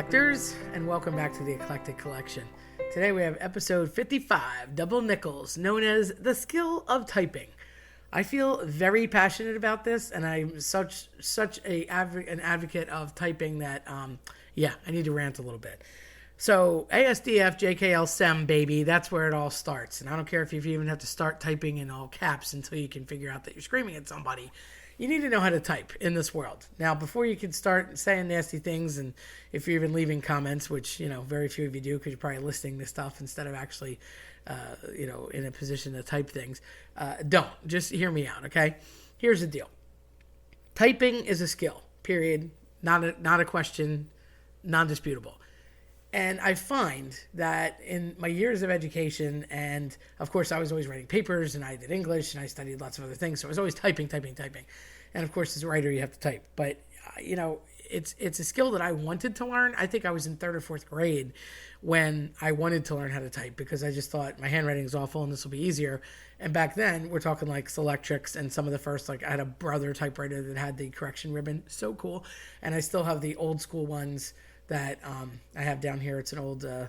collectors, and welcome back to the Eclectic Collection. Today we have episode 55, Double Nickels, known as the skill of typing. I feel very passionate about this, and I'm such an advocate of typing that, I need to rant a little bit. So ASDF, JKL, SEM, baby, that's where it all starts. And I don't care if you even have to start typing in all caps until you can figure out that you're screaming at somebody. You need to know how to type in this world. Now, before you can start saying nasty things, and if you're even leaving comments, which, very few of you do because you're probably listening to stuff instead of actually, in a position to type things, don't. Just hear me out, okay? Here's the deal. Typing is a skill, period. Not a question, non-disputable. And I find that in my years of education, and of course I was always writing papers, and I did English, and I studied lots of other things, so I was always typing. And of course, as a writer, you have to type. But, it's a skill that I wanted to learn. I think I was in third or fourth grade when I wanted to learn how to type because I just thought my handwriting is awful and this will be easier. And back then, we're talking like Selectrics and some of the first, I had a Brother typewriter that had the correction ribbon. So cool. And I still have the old school ones that I have down here. It's an old, I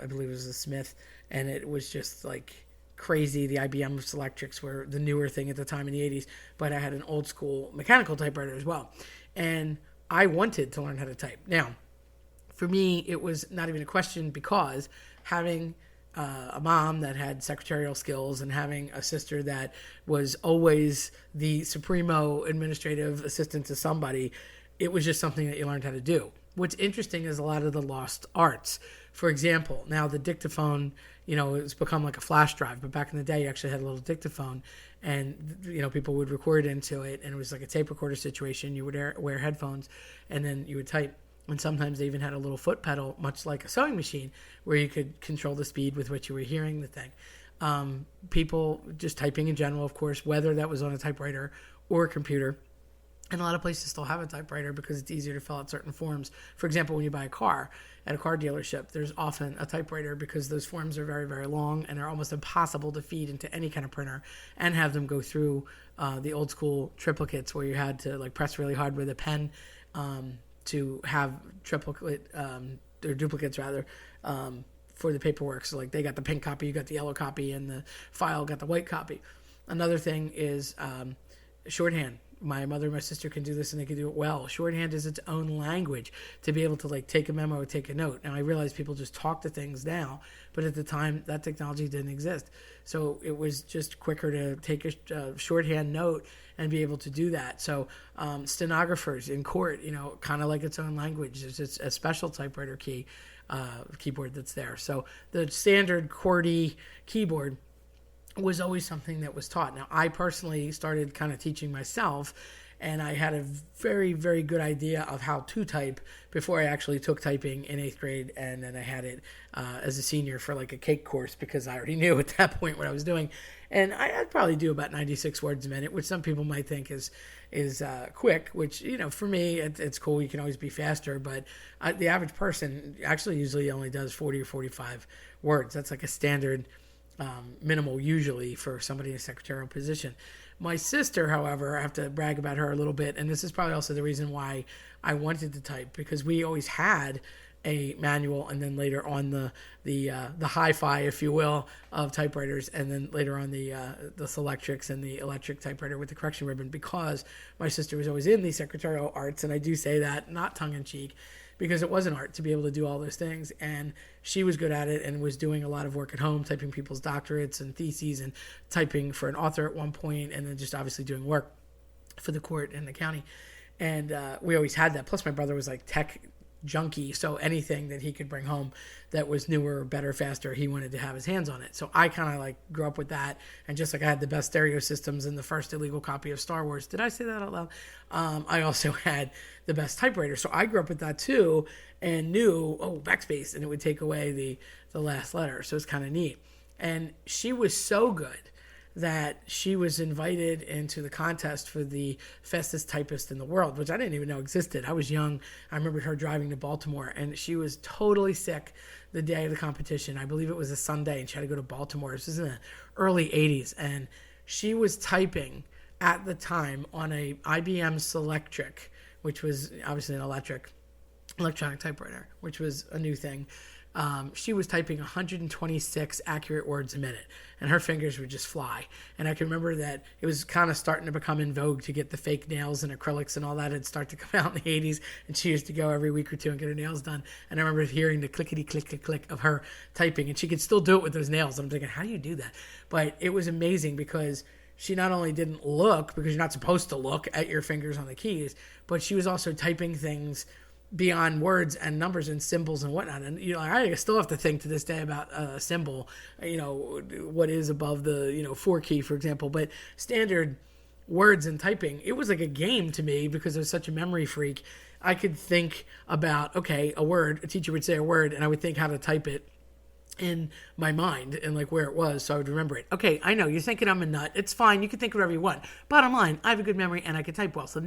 believe it was a Smith, and it was just like crazy. The IBM Selectrics were the newer thing at the time in the 80s, but I had an old school mechanical typewriter as well. And I wanted to learn how to type. Now, for me, it was not even a question because having a mom that had secretarial skills and having a sister that was always the supremo administrative assistant to somebody, it was just something that you learned how to do. What's interesting is a lot of the lost arts. For example, now the dictaphone, it's become like a flash drive, but back in the day you actually had a little dictaphone and, people would record into it, and it was like a tape recorder situation. You would wear headphones and then you would type. And sometimes they even had a little foot pedal, much like a sewing machine, where you could control the speed with which you were hearing the thing. People just typing in general, of course, whether that was on a typewriter or a computer. And a lot of places still have a typewriter because it's easier to fill out certain forms. For example, when you buy a car at a car dealership, there's often a typewriter because those forms are very, very long and are almost impossible to feed into any kind of printer and have them go through the old school triplicates where you had to press really hard with a pen to have duplicates for the paperwork. So they got the pink copy, you got the yellow copy, and the file got the white copy. Another thing is shorthand. My mother and my sister can do this, and they can do it well. Shorthand is its own language to be able to take a memo or take a note. Now, I realize people just talk to things now, but at the time, that technology didn't exist. So it was just quicker to take a shorthand note and be able to do that. So stenographers in court, kind of like its own language. There's just a special typewriter keyboard that's there. So the standard QWERTY keyboard was always something that was taught. Now, I personally started kind of teaching myself, and I had a very, very good idea of how to type before I actually took typing in 8th grade, and then I had it as a senior for a cake course because I already knew at that point what I was doing. And I'd probably do about 96 words a minute, which some people might think is quick, which, for me, it's cool. You can always be faster, but the average person actually usually only does 40 or 45 words. That's a standard minimal usually for somebody in a secretarial position. My sister, however, I have to brag about her a little bit, and this is probably also the reason why I wanted to type, because we always had a manual, and then later on the hi-fi, if you will, of typewriters, and then later on the Selectrics and the electric typewriter with the correction ribbon, because my sister was always in the secretarial arts, and I do say that not tongue-in-cheek, because it was an art to be able to do all those things, and she was good at it and was doing a lot of work at home, typing people's doctorates and theses and typing for an author at one point, and then just obviously doing work for the court and the county. And we always had that. Plus my brother was tech junkie, so anything that he could bring home that was newer, better, faster, he wanted to have his hands on it. So I kind of grew up with that, and just I had the best stereo systems and the first illegal copy of Star Wars. Did I say that out loud? I also had the best typewriter, so I grew up with that too, and knew backspace, and it would take away the last letter. So it's kind of neat. And she was so good that she was invited into the contest for the fastest typist in the world, which I didn't even know existed. I was young. I remember her driving to Baltimore, and she was totally sick the day of the competition. I believe it was a Sunday, and she had to go to Baltimore. This was in the early 80s, and she was typing at the time on a IBM Selectric, which was obviously an electric electronic typewriter, which was a new thing. She was typing 126 accurate words a minute, and her fingers would just fly. And I can remember that it was kind of starting to become in vogue to get the fake nails and acrylics and all that had started to come out in the 80s, and she used to go every week or two and get her nails done. And I remember hearing the clickety click click click of her typing, and she could still do it with those nails. I'm thinking, how do you do that? But it was amazing because she not only didn't look, because you're not supposed to look at your fingers on the keys, but she was also typing things beyond words and numbers and symbols and whatnot. And, I still have to think to this day about a symbol, what is above the, 4 key, for example. But standard words and typing, it was like a game to me because I was such a memory freak. I could think about, okay, a word, a teacher would say a word, and I would think how to type it in my mind and like where it was, so I would remember it. Okay, I know you're thinking I'm a nut. It's fine. You can think whatever you want. Bottom line, I have a good memory and I can type well. So,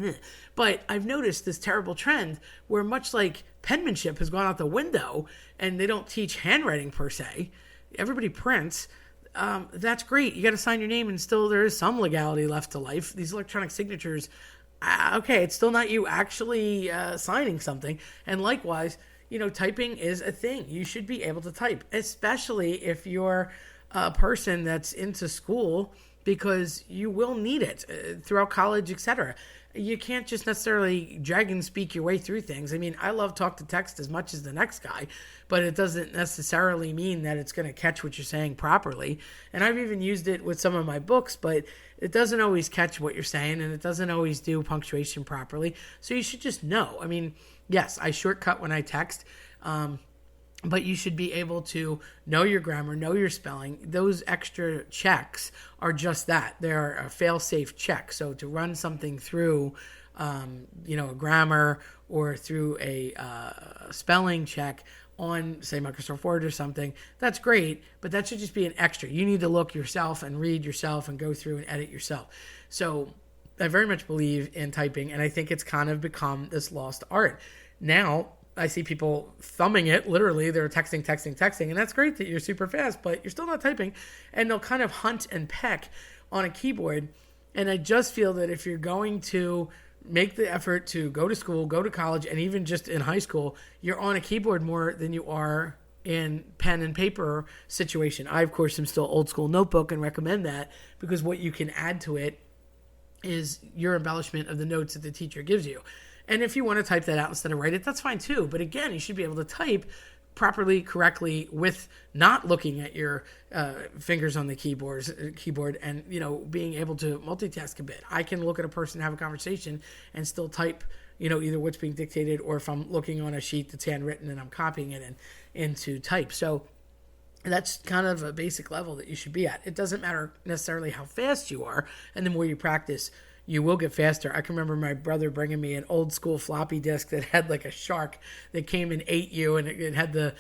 but I've noticed this terrible trend where much like penmanship has gone out the window and they don't teach handwriting per se. Everybody prints. That's great. You got to sign your name, and still there is some legality left to life. These electronic signatures, okay, it's still not you actually signing something. And likewise, typing is a thing. You should be able to type, especially if you're a person that's into school, because you will need it throughout college, etc. You can't just necessarily drag and speak your way through things. I mean, I love talk to text as much as the next guy, but it doesn't necessarily mean that it's going to catch what you're saying properly. And I've even used it with some of my books, but it doesn't always catch what you're saying, and it doesn't always do punctuation properly. So you should just know. I mean, yes, I shortcut when I text, but you should be able to know your grammar, know your spelling. Those extra checks are just that. They're a fail-safe check. So to run something through, a grammar or through a spelling check on, say, Microsoft Word or something, that's great, but that should just be an extra. You need to look yourself and read yourself and go through and edit yourself. So I very much believe in typing, and I think it's kind of become this lost art. Now, I see people thumbing it, literally. They're texting, and that's great that you're super fast, but you're still not typing, and they'll kind of hunt and peck on a keyboard. And I just feel that if you're going to make the effort to go to school, go to college, and even just in high school, you're on a keyboard more than you are in pen and paper situation. I, of course, am still old school notebook and recommend that, because what you can add to it is your embellishment of the notes that the teacher gives you. And if you want to type that out instead of write it, that's fine too. But again, you should be able to type properly, correctly, with not looking at your fingers on the keyboard, and being able to multitask a bit. I can look at a person, have a conversation, and still type either what's being dictated, or if I'm looking on a sheet that's handwritten and I'm copying it into type. So that's kind of a basic level that you should be at. It doesn't matter necessarily how fast you are, and the more you practice, you will get faster. I can remember my brother bringing me an old school floppy disk that had like a shark that came and ate you, and it had the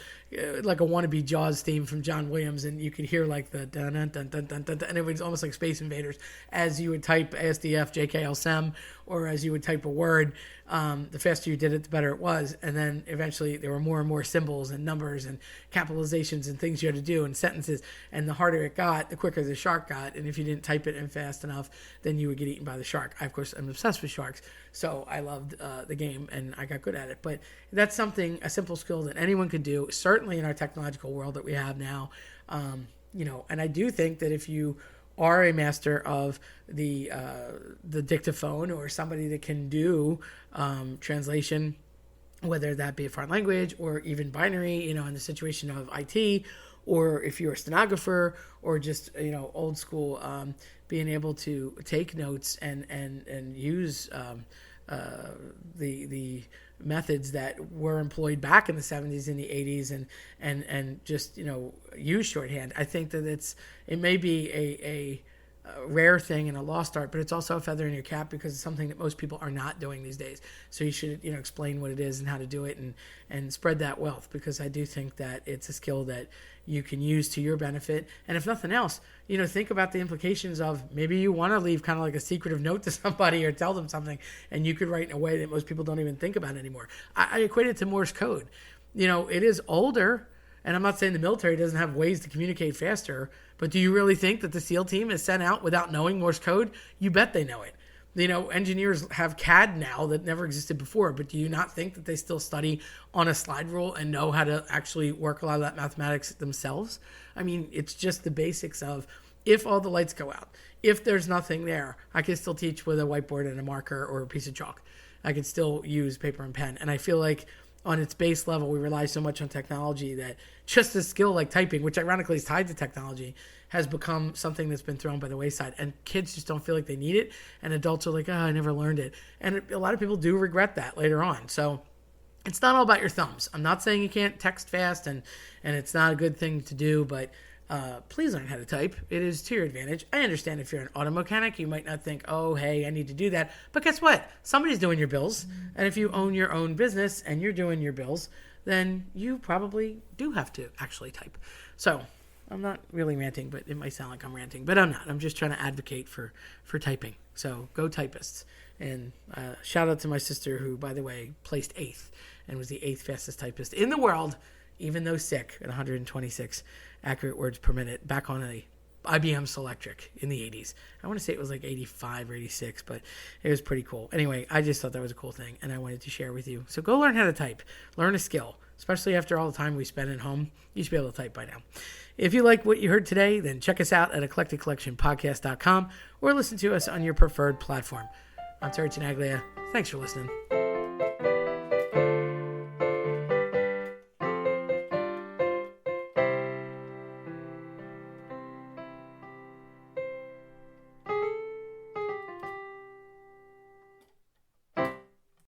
like a wannabe Jaws theme from John Williams, and you could hear like the dun dun dun dun dun dun, and it was almost like Space Invaders as you would type ASDF JKLSEM, or as you would type a word. The faster you did it, the better it was. And then eventually there were more and more symbols and numbers and capitalizations and things you had to do and sentences. And the harder it got, the quicker the shark got. And if you didn't type it in fast enough, then you would get eaten by the shark. I, of course, am obsessed with sharks. So I loved the game and I got good at it. But that's something, a simple skill that anyone could do, certainly in our technological world that we have now. And I do think that if you are a master of the dictaphone, or somebody that can do translation, whether that be a foreign language or even binary, in the situation of IT, or if you're a stenographer, or just old school, being able to take notes and use the methods that were employed back in the 70s and the 80s, and just use shorthand. I think that it may be a rare thing and a lost art, but it's also a feather in your cap, because it's something that most people are not doing these days. So you should explain what it is and how to do it, and spread that wealth, because I do think that it's a skill that you can use to your benefit. And if nothing else, think about the implications of maybe you want to leave kind of like a secretive note to somebody or tell them something, and you could write in a way that most people don't even think about anymore. I equate it to Morse code. It is older, and I'm not saying the military doesn't have ways to communicate faster, but do you really think that the SEAL team is sent out without knowing Morse code? You bet they know it. Engineers have CAD now that never existed before, but do you not think that they still study on a slide rule and know how to actually work a lot of that mathematics themselves? I mean, it's just the basics of, if all the lights go out, if there's nothing there, I can still teach with a whiteboard and a marker or a piece of chalk. I can still use paper and pen. And I feel like on its base level, we rely so much on technology that just a skill like typing, which ironically is tied to technology, has become something that's been thrown by the wayside. And kids just don't feel like they need it. And adults are like, I never learned it. And a lot of people do regret that later on. So it's not all about your thumbs. I'm not saying you can't text fast and it's not a good thing to do, but please learn how to type. It is to your advantage. I understand if you're an auto mechanic, you might not think, oh, hey, I need to do that. But guess what? Somebody's doing your bills. And if you own your own business and you're doing your bills, then you probably do have to actually type. So I'm not really ranting, but it might sound like I'm ranting, but I'm not. I'm just trying to advocate for typing. So go typists. And shout out to my sister who, by the way, placed 8th and was the 8th fastest typist in the world, even though sick, at 126 accurate words per minute, back on a IBM Selectric in the 80s. I want to say it was like 85 or 86, but it was pretty cool. Anyway, I just thought that was a cool thing, and I wanted to share with you. So go learn how to type. Learn a skill, especially after all the time we spend at home. You should be able to type by now. If you like what you heard today, then check us out at eclecticcollectionpodcast.com or listen to us on your preferred platform. I'm Terry Tenaglia. Thanks for listening.